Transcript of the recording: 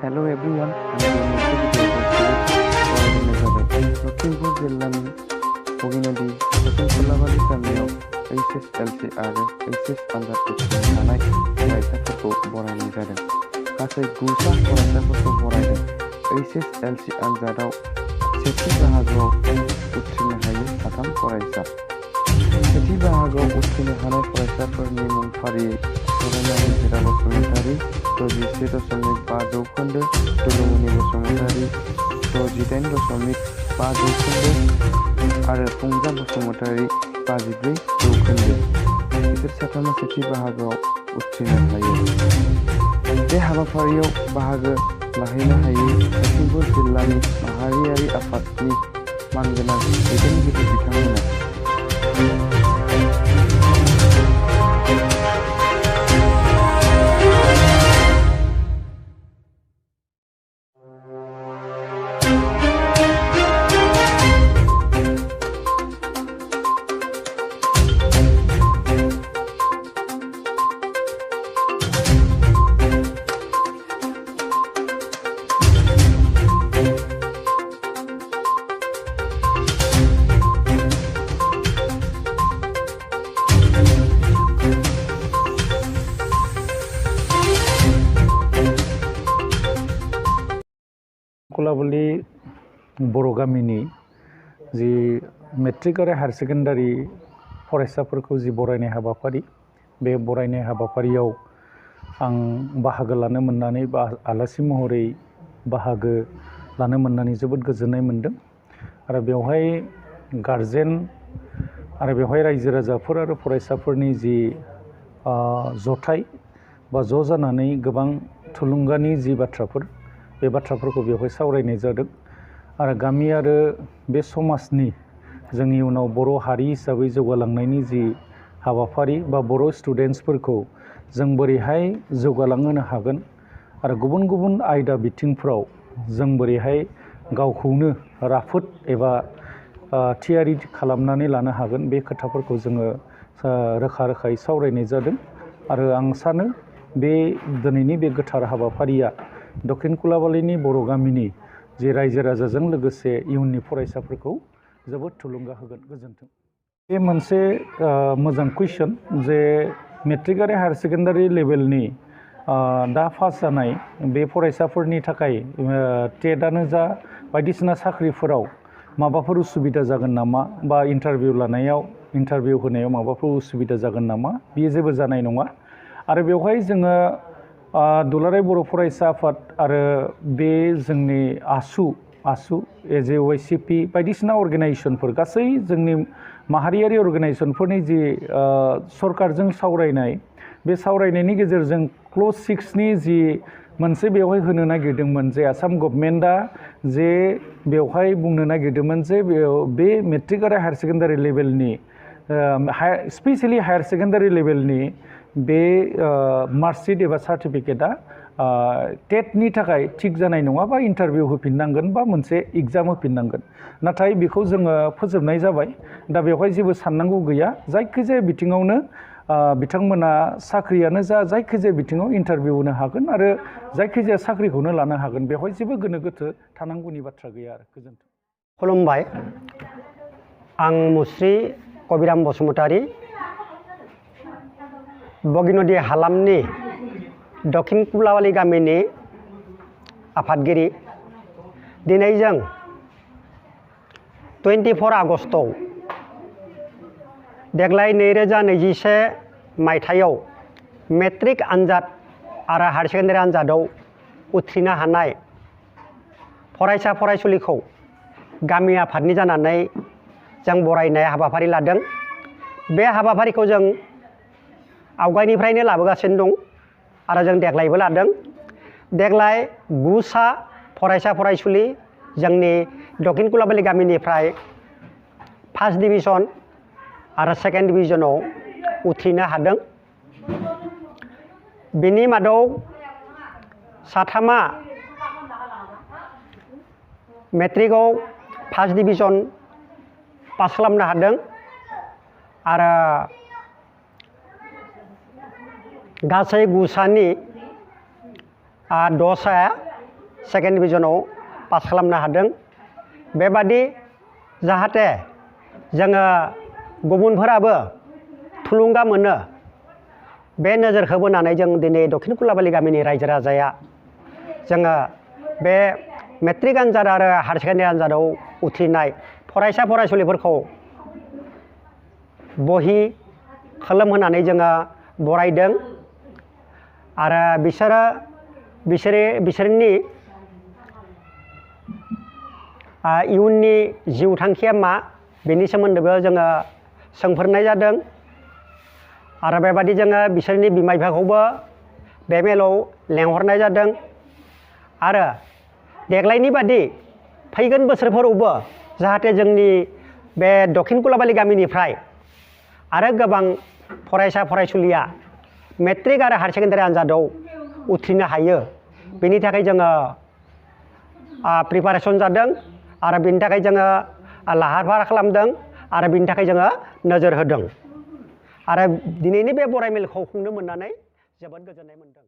Hello everyone, Lakhimpur जिल्लानि बगिनदी दखिनखोलाबारि गामियाव HSLC आरो HS आनजाद उथ्रिनो हानाय फरायसाफोरखौ बरायनाय जादों। गासै 9सा फरायसाफोरखौ बरायदों। HSLC आनजादाव सेथि बाहागोआव उथ्रिनो हायो 3 फरायसा। सेथि बाहागोआव उथ्रिनो हानाय फरायसाफोरनि मुं फारियै फरायनानै हिरा बसुमतारी 61.5 जौखोन्दो, दुलुमनि बसुमतारी 68.5 जौखोन्दो आरो फुंजा बसुमतारी 54 जौखोन्दो। बिसोर साथामा सेथि बाहागोआव उथ्रिनो हायो। बे हाबाफारियाव बाहागो लाहैनो हायो लखीमपुर जिल्लानि माहारियारि आफादनि मानगोनां दैदेनगिरि बिथांमोना। कुलाबली बर' गामिनि जि मेट्रिक आरो हायर सेकेन्डारि फरायसाफोरखौ जि बरायनाय हाबाफारि, बे बरायनाय हाबाफारियाव आं बाहागो लानो मोननानै बा आलासि महरै बाहागो लानो मोननानै जोबोद गोजोननाय मोनदों। आरो बेवहाय गार्जेन आरो बेवहाय रायजो राजाफोर आरो फरायसाफोरनि जि जथाय बा ज' जानानै गोबां थुलुंगानि जि बाथ्राफोर, बे बाथ्राफोरखौ बेवहाय सावरायनाय जादों। आरो गामि आरो बे समाजनि जोंनि उनाव बर' हारि हिसाबै जौगालांनायनि जि हाबाफारि बा बर' स्टुडेन्टसफोरखौ जों बोरैहाय जौगालांहोनो हागोन आरो गुबुन गुबुन आयदा बिथिंफ्राव जों बोरैहाय गावखौनो राफोद एबा थियारि खालामनानै लानो हागोन, बे खोथाफोरखौ जोङो रोखा रोखायै सावरायनाय जादों। आरो आं सानो बे दिनैनि बे गोथार हाबाफारिया दक्षिण कुलाबालिनि बर' गामिनि जि रायजो राजाजों लोगोसे इयुननि फरायसाफोरखौ जोबोद थुलुंगा होगोन। गोजोन्थों। बे मोनसे मोजां कुइसन जे मेट्रिक आरो हायर सेकेन्डारि लेभेलनि दा पास जानाय बे फरायसाफोरनि थाखाय टेटआनो जा बायदिसिना साख्रिफोराव माबाफोर उसुबिदा जागोन नामा, बा इन्टारभिउ होनायाव माबाफोर उसुबिदा जागोन नामा? बेयो जेबो जानाय नङा। आरो बेवहाय जोङो दुलाराय बर' फरायसा आफाद आरो बे जोंनि आसु AJOYCP बायदिसिना अर्गेनाइजेसनफोर, गासै जोंनि माहारियारि अर्गेनाइजेसनफोरनि जि सरकारजों सावरायनाय, बे सावरायनायनि गेजेरजों क्ल'ज 6नि जि मोनसे बेवहाय होनो नागिरदोंमोन जे आसाम गभर्नमेन्टआ जे बेवहाय बुंनो नागिरदोंमोन जे बे मेट्रिक आरो हायार सेकेन्डारि लेभेलनि स्पेसियेलि हायार सेकेन्डारि लेभेलनि बे मार्कशिट एबा सार्टिफिकेटआ टेटनि थाखाय थिग जानाय नङा, बा इन्टारभिउ होफिननांगोन बा मोनसे एग्जाम होफिननांगोन। नाथाय बेखौ जोङो फोजोबनाय जाबाय। दा बेवहाय जेबो साननांगौ गैया। जायखिजाया बिथिङावनो बिथांमोना साख्रियानो जा जायखिजाया बिथिङाव इन्टारभिउ होनो हागोन आरो जायखिजाया साख्रिखौनो लानो हागोन। बेवहाय जेबो गोनो गोथो थानांगौनि बाथ्रा गैया आरो। गोजोन्थों। खुलुमबाय। आं मुस्रि कबिराम बसुमतारी, बगिनदी हालामनि दक्षिण कुलाबाली गामिनि आफादगिरि। दिनै जों 24 आगस्टआव देग्लाय 2021 मायथाइयाव मेट्रिक आनजाद आरो हायार सेकेन्डारि आनजादाव उथ्रिनो हानाय फरायसा फरायसुलिखौ गामि आफादनि जानानै जों बरायनाय हाबाफारि लादों। बे हाबाफारिखौ जों आवगायनिफ्रायनो लाबोगासिनो दं आरो जों देग्लायबो लादों। देग्लाय 9सा फरायसा फरायसुलि जोंनि दक्षिण कुलाबाली गामिनिफ्राय फार्स्ट डिभिजन आरो सेकेन्ड डिभिजनाव उथ्रिनो हादों। बेनि मादाव 3मा मेट्रिकआव फार्स्ट डिभिजन पास खालामनो हादों आरो गासै गुसानि 10 सेकेन्ड डिभिजनाव पास खालामनो हादों। बेबादि जाहाथे जोङो गुबुनफोराबो थुलुंगा मोनो बे नोजोरखौ बोनानै जों दिनै दक्षिण कुलाबालि गामिनि रायजो राजाया जोङो बे मेट्रिक आनजाद आरो हायार सेकेन्डारि आनजादाव उथ्रिनाय फरायसा फरायसुलिफोरखौ बहि खोलोम होनानै जोङो बरायदों आरो बिसोरनि इयुननि जिउ थांखिया मा बेनि सोमोन्दैबो जोङो सोंफोरनाय जादों आरो बेबादि जोङो बिसोरनि बिमा बिफाखौबो बे मेलाव लेंहरनाय जादों आरो देग्लायनि बादि फैगोन बोसोरफोरावबो जाहाथे जोंनि बे दक्षिण कुलाबालि गामिनिफ्राय आरो गोबां फरायसा फरायसुलिया मेट्रिक आरो हायार सेकेन्डारि आनजादाव उथ्रिनो हायो बेनि थाखाय जोङो प्रिपारेसन जादों आरो बेनि थाखाय जोङो लाहार फाहार खालामदों आरो बेनि थाखाय जोङो नोजोर होदों आरो दिनैनि बे बराय मेलखौ खुंनो मोननानै जोबोद गोजोननाय मोनदों।